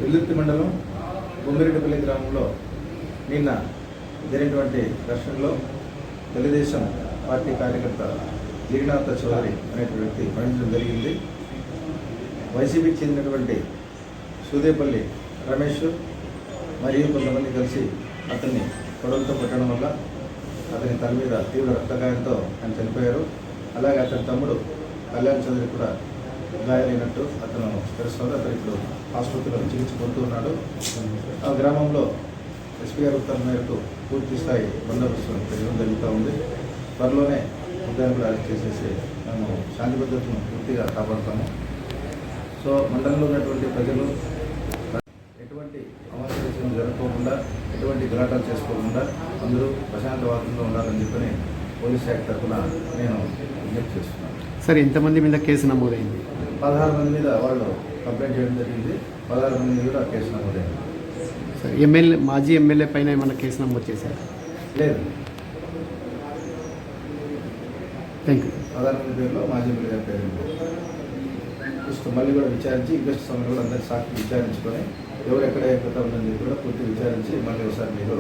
వెల్లుర్తి మండలం బొమ్మిరెడ్డిపల్లి గ్రామంలో నిన్న జరిగినటువంటి ఘర్షణలో తెలుగుదేశం పార్టీ కార్యకర్త గిరినాథ చౌదరి అనేటువంటి వ్యక్తి మరణించడం జరిగింది. వైసీపీకి చెందినటువంటి సూదేపల్లి రమేష్ మరియు కొంతమంది కలిసి అతన్ని కొడవలతో కొట్టడం వల్ల అతని తల మీద తీవ్ర రక్తగాయంతో ఆయన చనిపోయారు. అలాగే అతని తమ్ముడు కళ్యాణ్ చౌదరి కూడా గాయాలైనట్టు అతను తెలుస్తుంది. అతను ఇప్పుడు ఆసుపత్రిలో చికిత్స పొందుతూ ఉన్నాడు. ఆ గ్రామంలో ఎస్పీ గారి ఉత్తర్వుల మేరకు పూర్తి స్థాయి బందోబస్తు పెట్టడం జరుగుతూ ఉంది. త్వరలోనే ఉద్యోగం కూడా అరెస్ట్ చేసేసి మేము శాంతి భద్రతను పూర్తిగా కాపాడుతాము. సో మండలంలో ఉన్నటువంటి ప్రజలు ఎటువంటి అవాంఛనీయం జరగకోకుండా, ఎటువంటి గలాటాలు చేసుకోకుండా అందరూ ప్రశాంత వాతావరణంలో ఉండాలని చెప్పని పోలీస్ శాఖ తరఫున నేను విజ్ఞప్తి చేస్తున్నాను. సార్, ఎంతమంది మీద కేసు నమోదైంది? 16 మంది మీద వాళ్ళు కంప్లైంట్ చేయడం జరిగింది. 16 మంది మీద కూడా కేసు నమోదైంది. సార్, మాజీ ఎమ్మెల్యే పైన ఏమైనా కేసు నమోదు చేశారు? లేదు. Thank you. 16 మంది పేరులో మాజీ ఎమ్మెల్యే గారి పేరు మళ్ళీ కూడా విచారించి ఇన్వెస్ట్ సమయంలో కూడా అందరి సాక్షి విచారించుకొని ఎవరెక్కడ ఏ కొత్త ఉందని చెప్పి కూడా పూర్తి విచారించి మళ్ళీ ఒకసారి మీరు